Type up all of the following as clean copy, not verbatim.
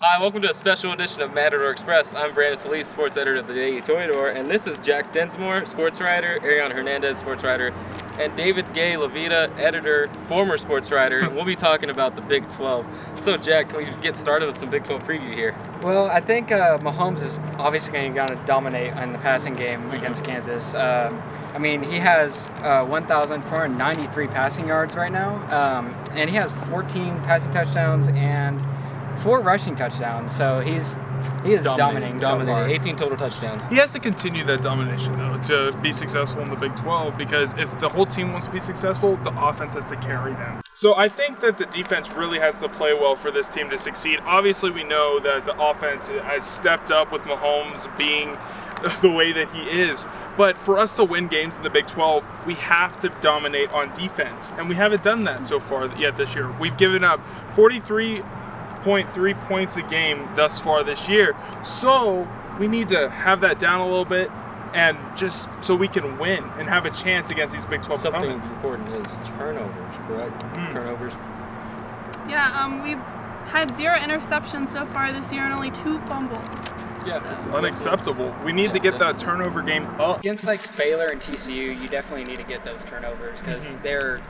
Hi, welcome to a special edition of Matador Express. I'm Brandon Soliz, sports editor of the Daily Toreador, and this is Jack Densmore, sports writer, Arianna Hernandez, sports writer, and David Gay Levita, editor, former sports writer, and we'll be talking about the Big 12. So, Jack, can we get started with some Big 12 preview here? Well, I think Mahomes is obviously going to dominate in the passing game against Kansas. I mean, he has 1,493 passing yards right now, and he has 14 passing touchdowns and 4 rushing touchdowns, so he is dominating so far. 18 total touchdowns. He has to continue that domination, though, to be successful in the Big 12, because if the whole team wants to be successful, the offense has to carry them. So I think that the defense really has to play well for this team to succeed. Obviously, we know that the offense has stepped up with Mahomes being the way that he is. But for us to win games in the Big 12, we have to dominate on defense, and we haven't done that so far yet this year. We've given up 43.3 points a game thus far this year. So we need to have that down a little bit, and just so we can win and have a chance against these Big 12 opponents. Something important is turnovers, correct? Turnovers. Yeah, we've had 0 interceptions so far this year and only 2 fumbles. Yeah, it's unacceptable. We need to get that turnover game up. Against like Baylor and TCU, you definitely need to get those turnovers because they're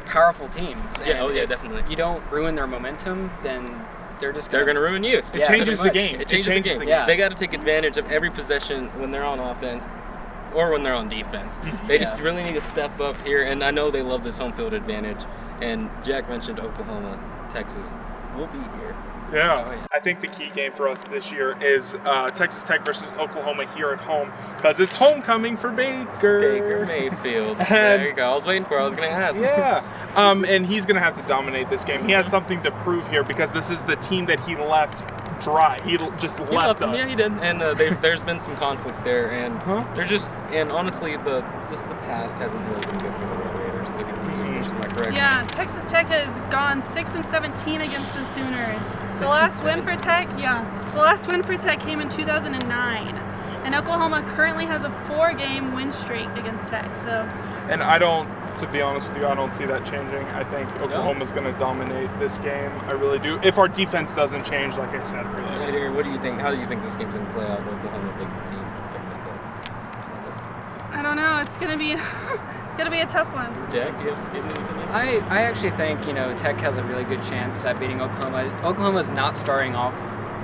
powerful teams. Yeah, definitely. You don't ruin their momentum, then they're going to ruin you. It changes the game. It changes the game. Yeah. They got to take advantage of every possession when they're on offense or when they're on defense. They just really need to step up here, and I know they love this home field advantage. And Jack mentioned Oklahoma, Texas. We'll be here. Yeah, I think the key game for us this year is Texas Tech versus Oklahoma here at home, because it's homecoming for Baker Mayfield. There you go. I was waiting for it. I was going to ask. Yeah, and he's going to have to dominate this game. He has something to prove here, because this is the team that he left dry. He just left us. Yeah, he did. And there's been some conflict there, and they're and honestly, the past hasn't really been good for the Red Raiders against the Sooners. Am I correct? Yeah, Texas Tech has gone 6-17 against the Sooners. The last win for Tech came in 2009, and Oklahoma currently has a 4-game win streak against Tech. So, and to be honest with you, I don't see that changing. I think Oklahoma's going to dominate this game. I really do. If our defense doesn't change, like I said earlier. What do you think? How do you think this game's going to play out? Oklahoma, big team. I don't know. It's gonna be a tough one. Jack, do you have any opinion? I actually think Tech has a really good chance at beating Oklahoma. Oklahoma's not starting off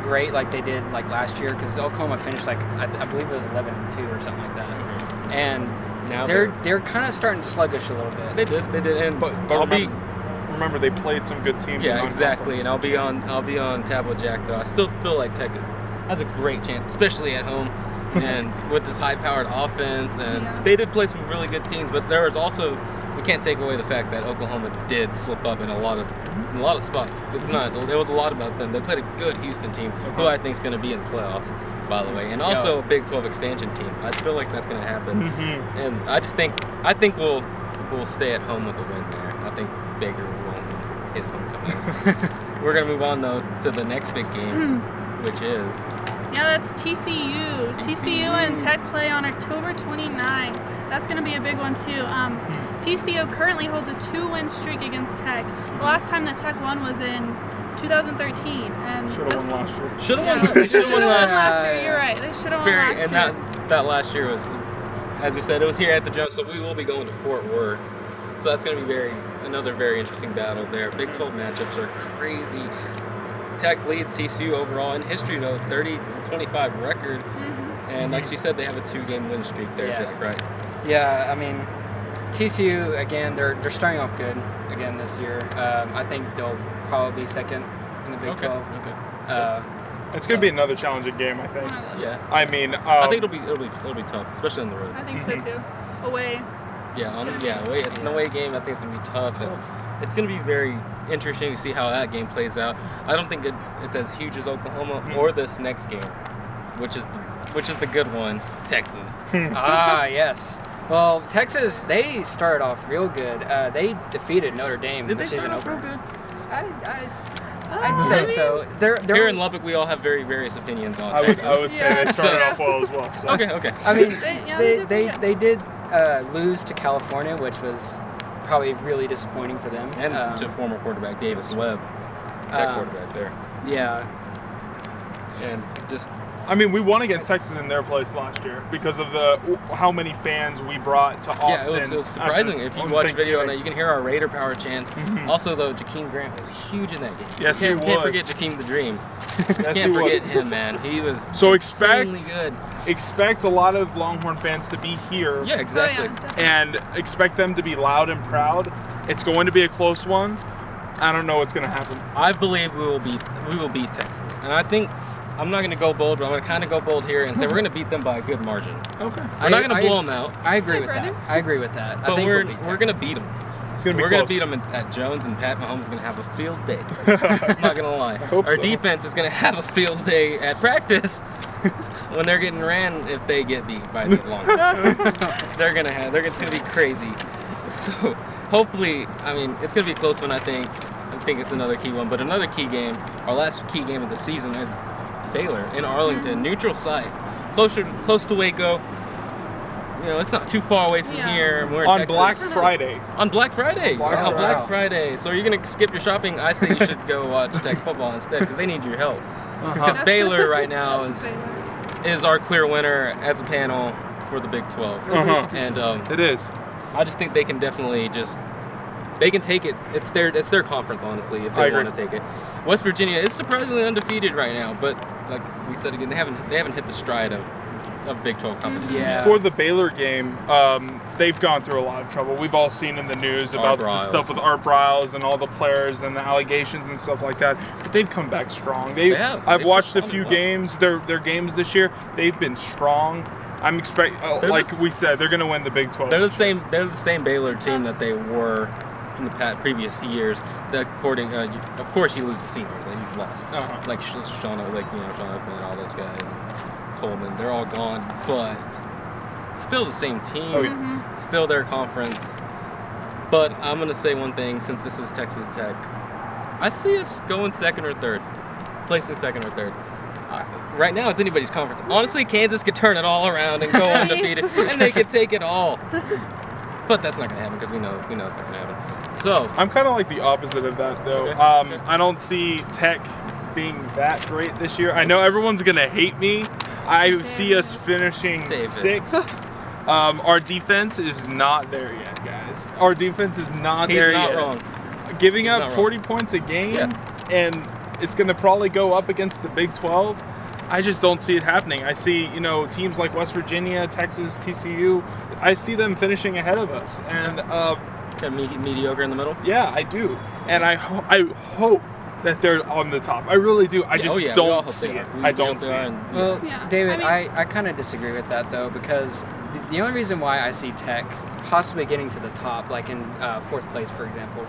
great like they did like last year, because Oklahoma finished like I believe it was 11-2 or something like that, and now they're kind of starting sluggish a little bit. They did, and but remember they played some good teams. Yeah, exactly, and I'll be on tab with Jack though. I still feel like Tech has a great chance, especially at home. And with this high-powered offense, and they did play some really good teams, but there was also, we can't take away the fact that Oklahoma did slip up in a lot of spots. There was a lot about them. They played a good Houston team, who I think is going to be in the playoffs, by the way, and also a Big 12 expansion team. I feel like that's going to happen, and I think we'll stay at home with the win there. I think Baker will win his homecoming. We're going to move on though to the next big game, which is. Yeah, that's TCU. TCU and Tech play on October 29. That's going to be a big one, too. TCU currently holds a 2-win streak against Tech. The last time that Tech won was in 2013. And Should have won last year. Should have won last year. You're right. They should have won last year. And that last year was, as we said, it was here at the Jones, so we will be going to Fort Worth. So that's going to be another very interesting battle there. Big 12 matchups are crazy. Tech leads TCU overall in history, though, 30-25 record. And like she said, they have a 2-game win streak there, Jack, right? Yeah, I mean, TCU, again, they're starting off good again this year. I think they'll probably be second in the Big 12. Okay. It's going to be another challenging game, I think. Yeah. I mean, I think it'll be tough, especially on the road. I think so, too. Away. Away. It's an away game. I think it's going to be tough. It's going to be very interesting to see how that game plays out. I don't think it's as huge as Oklahoma or this next game, which is the good one, Texas. Yes. Well, Texas, they started off real good. They defeated Notre Dame. Did they start off real good? I'd say so. They're here in Lubbock, we all have very various opinions on Texas. I would say they started off well as well. So. Okay. I mean, they did lose to California, which was probably really disappointing for them. And to former quarterback Davis Webb, Tech quarterback there. Yeah. and just. I mean, we won against Texas in their place last year because of how many fans we brought to Austin. Yeah, it was surprising. If you watch video on that, you can hear our Raider Power chants. Also, though, Jakeem Grant was huge in that game. Yes, he was. Can't forget Jakeem the Dream. Can't forget him, man. He was so insanely good. Expect a lot of Longhorn fans to be here. Yeah, exactly. And expect them to be loud and proud. It's going to be a close one. I don't know what's going to happen. I believe we will beat Texas, and I think. I'm not going to go bold, but I'm going to kind of go bold here and say we're going to beat them by a good margin. Okay. We're not going to blow them out. I agree with that. I agree with that. But we're going to beat them. We're going to beat them at Jones, and Pat Mahomes is going to have a field day. I'm not going to lie. Our defense is going to have a field day at practice when they're getting ran if they get beat by these long. They're going to be crazy. So hopefully, I mean, it's going to be a close one, I think. I think it's another key one. But another key game, our last key game of the season is Baylor in Arlington, neutral site, close to Waco. You know, it's not too far away from here. We're in on Texas. Black Friday. On Black Friday. On Black Friday. So you're gonna skip your shopping. I say you should go watch Tech football instead because they need your help. Because Baylor right now is our clear winner as a panel for the Big 12. And it is. I just think they can definitely they can take it. It's their conference, honestly, if they want to take it. West Virginia is surprisingly undefeated right now, but like we said again, they haven't hit the stride of Big 12 competition. Yeah. For the Baylor game, they've gone through a lot of trouble. We've all seen in the news about the stuff with Art Briles and all the players and the allegations and stuff like that. But they've come back strong. I've watched a few games. Their games this year. They've been strong. I'm expecting, like we said, they're going to win the Big 12. They're the same Baylor team that they were in the previous years. Of course, you lose the seniors. Like you've lost, like Sean Oakman, all those guys, Coleman. They're all gone, but still the same team. Still their conference. But I'm gonna say one thing, since this is Texas Tech, I see us going second or third, placing second or third. Right now, it's anybody's conference. Honestly, Kansas could turn it all around and go undefeated, and they could take it all. But that's not going to happen because we know it's not going to happen. So I'm kind of like the opposite of that, though. Okay. I don't see Tech being that great this year. I know everyone's going to hate me. I see us finishing sixth. Our defense is not there yet, guys. Our defense is not there yet. He's not wrong. Giving up 40 points a game, and it's going to probably go up against the Big 12. I just don't see it happening. I see, teams like West Virginia, Texas, TCU. I see them finishing ahead of us, and mediocre in the middle. Yeah, I do, and I hope that they're on the top. I really do. I just don't see it. I don't see it. Well, David, I kind of disagree with that though, because the only reason why I see Tech possibly getting to the top, like in fourth place, for example,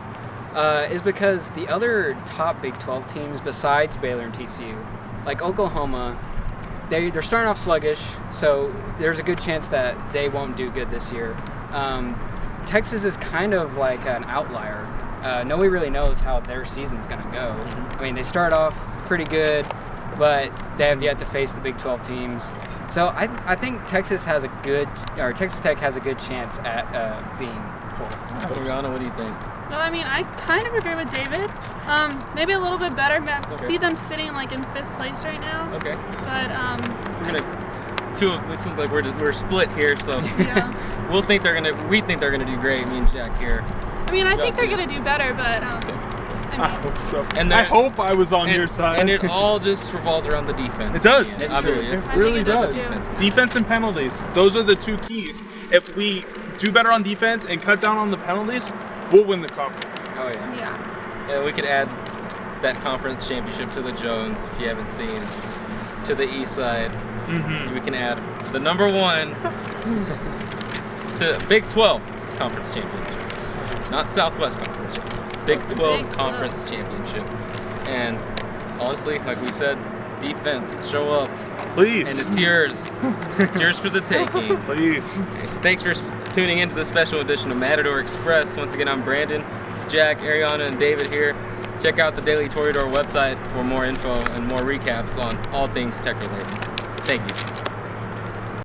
is because the other top Big 12 teams besides Baylor and TCU, like Oklahoma, they're starting off sluggish, so there's a good chance that they won't do good this year. Texas is kind of like an outlier. Nobody really knows how their season's going to go. I mean, they start off pretty good, but they have yet to face the Big 12 teams. So I think Texas Tech has a good chance at being fourth. Arianna, what do you think? Well, I mean, I kind of agree with David. Maybe a little bit better. See them sitting like in fifth place right now. Okay. But it seems like we're split here, so we think they're gonna do great. Me and Jack here. I mean, I think they're gonna do better, but I hope so. And I hope I was on your side. And it all just revolves around the defense. It does. It's true. It really does. Defense and penalties. Those are the two keys. If we do better on defense and cut down on the penalties, we'll win the conference. Oh yeah. And we could add that conference championship to the Jones if you haven't seen. To the east side. We can add the number 1 to Big 12 conference championship. Not Southwest Conference championship. Big 12 conference championship. And honestly, like we said, defense, show up. Please. And it's yours. It's yours for the taking. Please. Thanks for tuning into the special edition of Matador Express. Once again, I'm Brandon. It's Jack, Arianna, and David here. Check out the Daily Toreador website for more info and more recaps on all things tech related. Thank you.